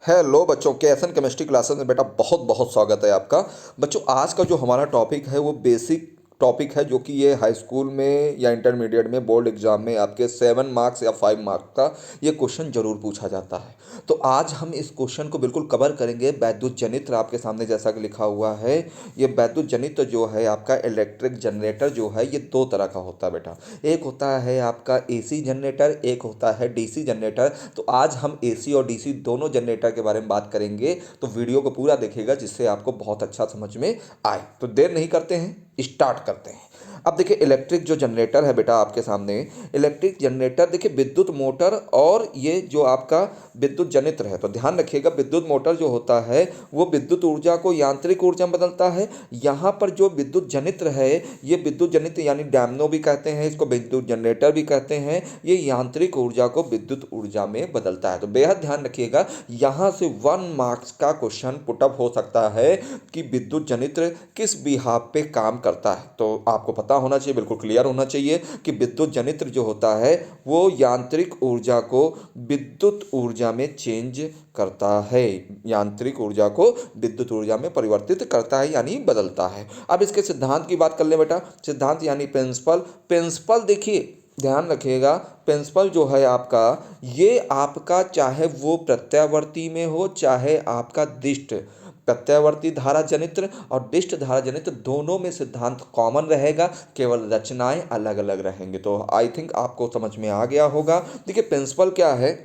Hello बच्चों के S N chemistry classes में बेटा बहुत बहुत स्वागत है आपका। बच्चों आज का जो हमारा टॉपिक है वो बेसिक टॉपिक है, जो कि ये हाई स्कूल में या इंटरमीडिएट में बोर्ड एग्जाम में आपके 7 मार्क्स या 5 मार्क्स का ये क्वेश्चन जरूर पूछा जाता है। तो आज हम इस क्वेश्चन को बिल्कुल कवर करेंगे। वैद्युत जनित्र आपके सामने जैसा कि लिखा हुआ है, ये वैद्युत जनित्र जो है आपका इलेक्ट्रिक जनरेटर जो है ये दो तरह का होता है बेटा। एक होता है आपका एसी जनरेटर, एक होता है डीसी जनरेटर। तो आज हम एसी और डीसी दोनों जनरेटर के बारे में बात करेंगे, तो वीडियो को पूरा देखिएगा जिससे आपको बहुत अच्छा समझ में आए। तो देर नहीं करते हैं, स्टार्ट करते हैं। अब देखिए इलेक्ट्रिक जो जनरेटर है बेटा आपके सामने, इलेक्ट्रिक जनरेटर देखिए विद्युत मोटर और ये जो आपका विद्युत जनित्र है। तो ध्यान रखिएगा विद्युत मोटर जो होता है वो विद्युत ऊर्जा को यांत्रिक ऊर्जा में बदलता है। यहाँ पर जो विद्युत जनित्र है ये विद्युत जनित्र यानी डैमनो भी कहते हैं, इसको विद्युत जनरेटर भी कहते हैं, ये यांत्रिक ऊर्जा को विद्युत ऊर्जा में बदलता है। तो बेहद ध्यान रखिएगा, यहाँ से 1 मार्क्स का क्वेश्चन पुटअप हो सकता है कि विद्युत जनित्र किस बिहाफ पे काम करता है। तो आपको पता होना चाहिए, बिल्कुल क्लियर होना चाहिए कि विद्युत जनित्र जो होता है वो यांत्रिक ऊर्जा को विद्युत ऊर्जा में चेंज करता है, यांत्रिक ऊर्जा को विद्युत ऊर्जा में परिवर्तित करता है यानी बदलता है। अब इसके सिद्धांत की बात कर ले बेटा। सिद्धांत यानी प्रिंसिपल। प्रिंसिपल देखिए ध्यान रखिएगा, प्रिंसिपल जो है आपका ये आपका चाहे वो प्रत्यावर्ती में हो चाहे आपका दिष्ट, प्रत्यावर्ती धारा जनित्र और दिष्ट धारा जनित्र दोनों में सिद्धांत कॉमन रहेगा, केवल रचनाएं अलग अलग रहेंगी। तो आई थिंक आपको समझ में आ गया होगा। देखिए प्रिंसिपल क्या है,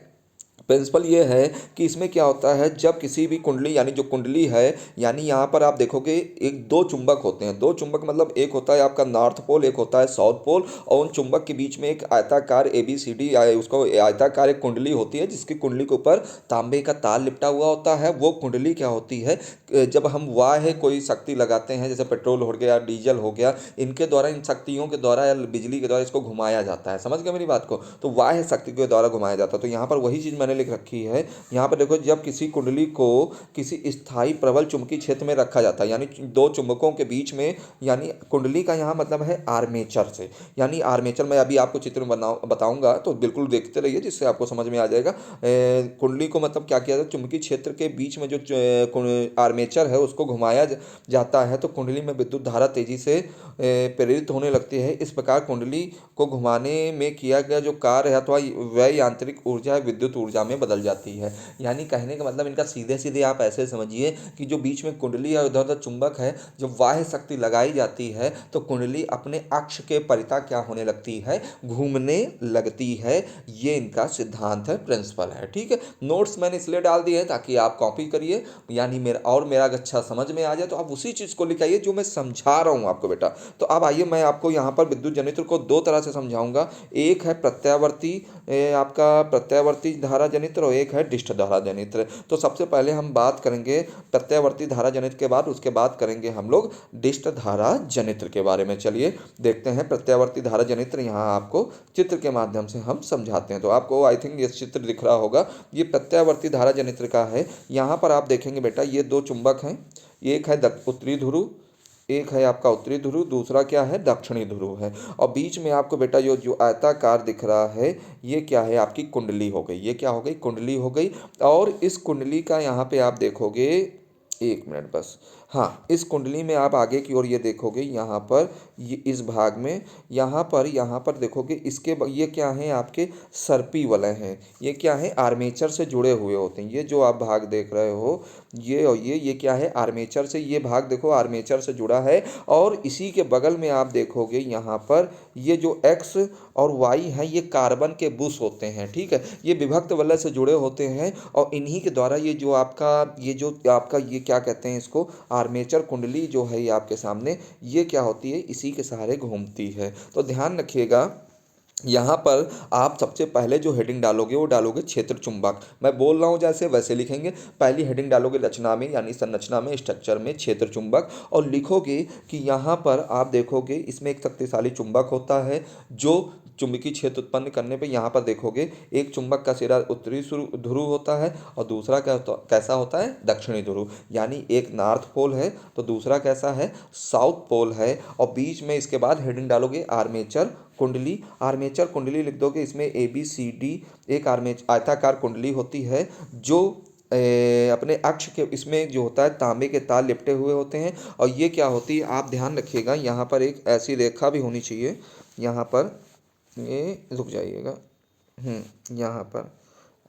प्रिंसिपल ये है कि इसमें क्या होता है, जब किसी भी कुंडली यानी जो कुंडली है, यानी यहाँ पर आप देखोगे एक दो चुंबक होते हैं। दो चुंबक मतलब एक होता है आपका नॉर्थ पोल, एक होता है साउथ पोल, और उन चुंबक के बीच में एक आयताकार ABCD उसको आयताकार एक कुंडली होती है, जिसकी कुंडली के ऊपर तांबे का तार लिपटा हुआ होता है। वो कुंडली क्या होती है, जब हम वाह कोई शक्ति लगाते हैं, जैसे पेट्रोल हो गया, डीजल हो गया, इनके द्वारा, इन शक्तियों के द्वारा या बिजली के द्वारा इसको घुमाया जाता है। समझ गए मेरी बात को? तो वाह शक्ति के द्वारा घुमाया जाता है। तो यहाँ पर वही चीज़ मैंने लिख रखी है। यहाँ पर देखो, जब किसी कुंडली को किसी स्थायी प्रबल चुंबकीय क्षेत्र में रखा जाता है, यानी दो चुंबकों के बीच में, यानी कुंडली का यहाँ मतलब है आर्मेचर से, यानी आर्मेचर मैं अभी आपको चित्र बताऊंगा, तो बिल्कुल देखते रहिए जिससे आपको समझ में आ जाएगा। कुंडली को मतलब क्या किया जाता है, चुंबकीय क्षेत्र के बीच में जो आर्मेचर है उसको घुमाया जाता है, तो कुंडली में विद्युत धारा तेजी से प्रेरित होने लगती है। इस प्रकार कुंडली को घुमाने में किया गया जो कार्य है अथवा वह यांत्रिक ऊर्जा विद्युत ऊर्जा में बदल जाती है। यानी कहने का मतलब इनका सीधे सीधे आप ऐसे समझिए कि जो बीच में कुंडली और इधर उधर चुंबक है, जब बाह्य शक्ति लगाई जाती है तो कुंडली अपने अक्ष के परिता क्या होने लगती है, घूमने लगती है। ये इनका सिद्धांत है, प्रिंसिपल है। ठीक है, नोट्स मैंने इसलिए डाल दिए हैं ताकि आप कॉपी करिए, यानी मेरा अच्छा समझ में आ जाए तो आप उसी चीज़ को लिखाइए जो मैं समझा रहा हूँ आपको बेटा। तो अब आइए मैं आपको यहाँ पर विद्युत जनित्र को दो तरह से समझाऊंगा। एक है प्रत्यावर्ती आपका प्रत्यावर्ती धारा जनित्र और एक है डिष्ट धारा जनित्र। तो सबसे पहले हम बात करेंगे प्रत्यावर्ती धारा जनित्र के बाद, उसके बाद करेंगे हम लोग डिष्ट धारा जनित्र के बारे में। चलिए देखते हैं प्रत्यावर्ती धारा जनित्र। यहाँ आपको चित्र के माध्यम से हम समझाते हैं। तो आपको आई थिंक ये चित्र दिख रहा होगा, ये प्रत्यावर्ती धारा जनित्र का है। यहाँ पर आप देखेंगे बेटा ये दो चुंबक हैं, एक है उत्तरी ध्रुव, एक है आपका उत्तरी ध्रुव, दूसरा क्या है दक्षिणी ध्रुव है। और बीच में आपको बेटा जो जो आयताकार दिख रहा है ये क्या है, आपकी कुंडली हो गई। ये क्या हो गई, कुंडली हो गई। और इस कुंडली का यहाँ पे आप देखोगे, एक मिनट बस, हाँ, इस कुंडली में आप आगे की ओर ये देखोगे, यहाँ पर ये इस भाग में यहाँ पर देखोगे इसके ये क्या है, आपके सर्पी वलय हैं। ये क्या है, आर्मेचर से जुड़े हुए होते हैं। ये जो आप भाग देख रहे हो, ये और ये क्या है, आर्मेचर से, ये भाग देखो आर्मेचर से जुड़ा है। और इसी के बगल में आप देखोगे यहाँ पर ये जो एक्स और वाई है ये कार्बन के बुश होते हैं। ठीक है, ये विभक्त वलय से जुड़े होते हैं और इन्हीं के द्वारा ये जो आपका ये क्या कहते हैं इसको, आर्मेचर कुंडली जो है ये आपके सामने ये क्या होती है, इसी के सहारे घूमती है। तो ध्यान रखिएगा, यहाँ पर आप सबसे पहले जो हेडिंग डालोगे वो डालोगे क्षेत्र चुंबक। मैं बोल रहा हूँ जैसे वैसे लिखेंगे। पहली हेडिंग डालोगे रचना में यानी संरचना में, स्ट्रक्चर में क्षेत्र चुंबक, और लिखोगे कि यहाँ पर आप देखोगे इसमें एक शक्तिशाली चुंबक होता है जो चुंबकीय क्षेत्र उत्पन्न करने पे यहाँ पर देखोगे एक चुंबक का सिरा उत्तरी ध्रुव होता है और दूसरा कैसा होता है, दक्षिणी ध्रुव। यानी एक नॉर्थ पोल है तो दूसरा कैसा है, साउथ पोल है। और बीच में इसके बाद हेडिंग डालोगे आर्मेचर कुंडली। आर्मेचर कुंडली लिख दोगे, इसमें ABCD एक आर्मेचर आयताकार कुंडली होती है जो अपने अक्ष के इसमें जो होता है तांबे के तार लिपटे हुए होते हैं। और ये क्या होती है आप ध्यान रखिएगा, यहाँ पर एक ऐसी रेखा भी होनी चाहिए, यहाँ पर ये रुक जाइएगा, यहाँ पर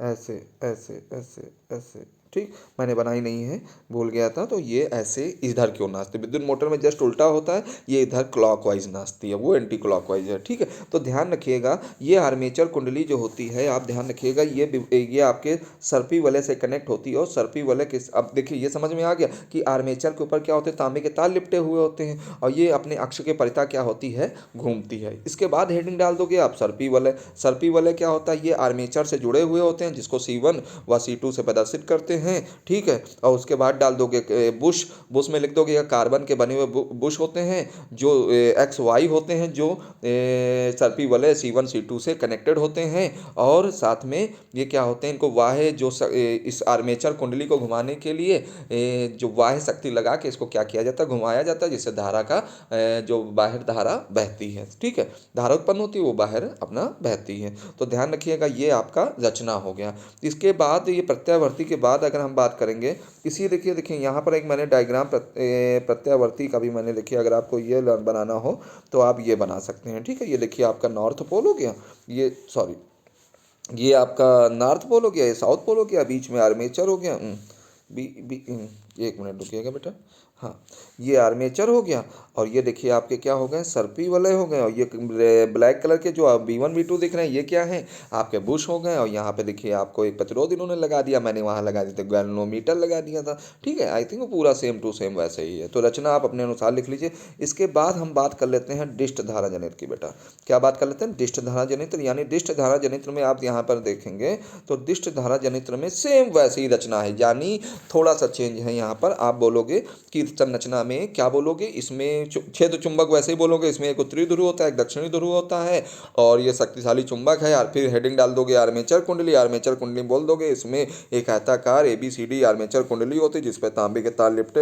ऐसे ऐसे ऐसे ऐसे, ठीक, मैंने बनाई नहीं है, भूल गया था। तो ये ऐसे इधर क्यों नाचती, विद्युत मोटर में जस्ट उल्टा होता है, ये इधर क्लॉकवाइज नाचती है, वो एंटी क्लॉकवाइज है, ठीक है। तो ध्यान रखिएगा ये आर्मेचर कुंडली जो होती है, आप ध्यान रखिएगा ये आपके सर्पी वलय से कनेक्ट होती है। और सर्पी वलय किस, अब देखिए ये समझ में आ गया कि आर्मेचर के ऊपर क्या होते हैं, तांबे के तार लिपटे हुए होते हैं और ये अपने अक्ष के परिता क्या होती है, घूमती है। इसके बाद हेडिंग डाल दोगे आप सर्पी वलय। सर्पी वलय क्या होता है, ये आर्मेचर से जुड़े हुए होते हैं जिसको C1 व C2 से प्रदर्शित करते हैं, ठीक है। और उसके बाद डाल दोगे बुश, बुश में लिख दोगे कार्बन के बने हुए बुश होते हैं जो XY होते हैं, जो सर्पी वलय C1 C2 से कनेक्टेड होते हैं। और साथ में ये क्या होते हैं, इनको वाह्य जो इस आर्मेचर कुंडली को घुमाने के लिए जो वाह्य शक्ति लगा के इसको क्या किया जाता है, घुमाया जाता है, जिससे धारा का जो बाहर धारा बहती है, ठीक है, धारा उत्पन्न होती है वो बाहर अपना बहती है। तो ध्यान रखिएगा ये आपका रचना हो गया। इसके बाद ये प्रत्यावर्ती के बाद अगर हम बात करेंगे, इसी देखिए यहाँ पर एक मैंने डायग्राम प्रत्यावर्ती का भी मैंने, देखिए अगर आपको ये बनाना हो तो आप ये बना सकते हैं, ठीक है। ये देखिए आपका नॉर्थ पोल हो गया, ये सॉरी ये आपका नॉर्थ पोल हो गया, ये साउथ पोल हो गया, बीच में आर्मेचर हो गया, एक मिनट रुकिएगा बेटा, हाँ ये आर्मेचर हो गया। और ये देखिए आपके क्या हो गए, सर्पी वलय हो गए। और ये ब्लैक कलर के जो आप V1 V2 दिख रहे हैं ये क्या है, आपके बुश हो गए। और यहाँ पे देखिए आपको एक प्रतिरोध इन्होंने लगा दिया, मैंने वहाँ लगा दिया था, गैल्वेनोमीटर लगा दिया था, ठीक है। आई थिंक वो पूरा सेम टू सेम वैसे ही है। तो रचना आप अपने अनुसार लिख लीजिए। इसके बाद हम बात कर लेते हैं डिष्ट धारा जनित्र की। बेटा क्या बात कर लेते हैं, डिष्ट धारा जनित्र, यानी डिष्ट धारा जनित्र में आप यहाँ पर देखेंगे तो डिष्ट धारा जनित्र में सेम वैसे ही रचना है, यानी थोड़ा सा चेंज है। यहाँ पर आप बोलोगे कि संरचना में क्या बोलोगे, इसमें छेद चुंबक वैसे ही बोलोगे, इसमें एक उत्तरी ध्रुव होता है, एक दक्षिणी ध्रुव होता है, और ये शक्तिशाली चुंबक है। और फिर हेडिंग डाल दोगे आर्मेचर कुंडली, आर्मेचर कुंडली बोल दोगे, इसमें एक आयताकार ABCD आर्मेचर कुंडली होती है जिसपे तांबे के तार लिपटे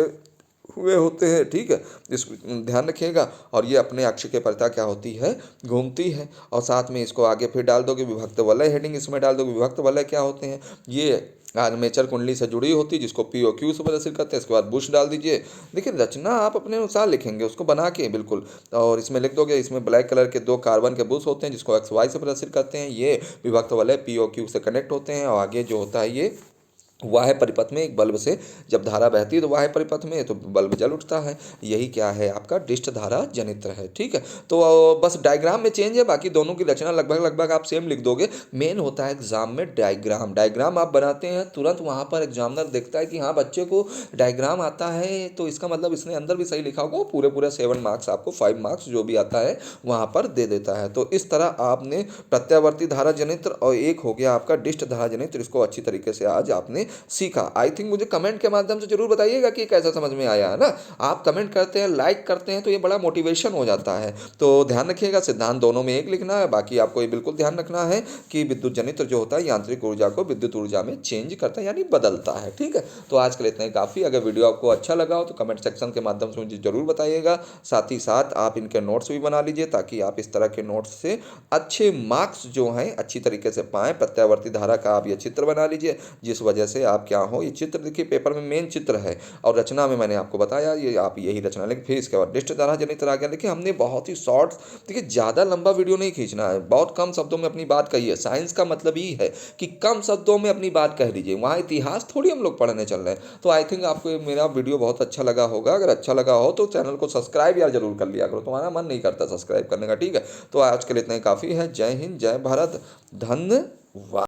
हुए होते हैं, ठीक है, इस ध्यान रखिएगा। और ये अपने अक्ष के परिता क्या होती है, घूमती है। और साथ में इसको आगे फिर डाल दोगे विभक्त वलय, हेडिंग इसमें डाल दोगे। विभक्त वलय क्या होते हैं, ये आर्मेचर कुंडली से जुड़ी होती है जिसको P और Q से प्रदर्शित करते हैं। इसके बाद बुश डाल दीजिए। देखिए रचना आप अपने अनुसार लिखेंगे उसको बना के बिल्कुल, और इसमें लिख दोगे, इसमें ब्लैक कलर के 2 कार्बन के बुश होते हैं जिसको XY से प्रदर्शित करते हैं, ये विभक्त वलय P और Q से कनेक्ट होते हैं। और आगे जो होता है ये वाह्य परिपथ में एक बल्ब से जब धारा बहती है तो वाह्य परिपथ में तो बल्ब जल उठता है। यही क्या है आपका डिष्ट धारा जनित्र है, ठीक है। तो बस डायग्राम में चेंज है, बाकी दोनों की रचना लगभग आप सेम लिख दोगे। मेन होता है एग्जाम में डायग्राम, डायग्राम आप बनाते हैं तुरंत वहाँ पर एग्जामिनर देखता है कि हाँ बच्चे को डायग्राम आता है, तो इसका मतलब इसने अंदर भी सही लिखा होगा, पूरे 7 मार्क्स आपको 5 मार्क्स जो भी आता है वहाँ पर दे देता है। तो इस तरह आपने प्रत्यावर्ती धारा जनित्र और एक हो गया आपका डिष्ट धारा जनित्र, इसको अच्छी तरीके से आज आपने सीखा। आई थिंक मुझे कमेंट के माध्यम से जरूर बताइएगा कि कैसा समझ में आया है ना। आप कमेंट करते हैं, लाइक करते हैं तो ये बड़ा मोटिवेशन हो जाता है। तो ध्यान रखिएगा सिद्धांत दोनों में एक लिखना है, बाकी आपको ये बिल्कुल ध्यान रखना है कि विद्युत जनित्र जो होता है यांत्रिक ऊर्जा को विद्युत ऊर्जा में चेंज करता है, यानी बदलता है, ठीक है। तो आज के लिए इतना ही काफ़ी। अगर वीडियो आपको अच्छा लगा हो तो कमेंट सेक्शन के माध्यम से मुझे जरूर बताइएगा। साथ ही साथ आप इनके नोट्स भी बना लीजिए ताकि आप इस तरह के नोट्स से अच्छे मार्क्स जो हैं अच्छी तरीके से पाएँ। प्रत्यावर्ती धारा का आप ये चित्र बना लीजिए, जिस वजह से आप क्या हो, ये चित्र देखिए पेपर में मेन चित्र है और रचना में मैंने आपको बताया ये आप यही रचना लेकिन फिर इसके बाद डिष्ट धारा जनित्र आ गया। देखिए हमने बहुत ही शॉर्ट, देखिए ज़्यादा लंबा वीडियो नहीं खींचना है, बहुत कम शब्दों में अपनी बात कही है। साइंस का मतलब ही है कि कम शब्दों में अपनी बात कह दीजिए, वहाँ इतिहास थोड़ी हम लोग पढ़ने चल रहे हैं। तो आई थिंक आपको मेरा वीडियो बहुत अच्छा लगा होगा। अगर अच्छा लगा हो तो चैनल को सब्सक्राइब यार जरूर कर लिया करो, तुम्हारा मन नहीं करता सब्सक्राइब करने का, ठीक है। तो आज के लिए इतना ही काफ़ी है। जय हिंद, जय भारत, धन्यवाद।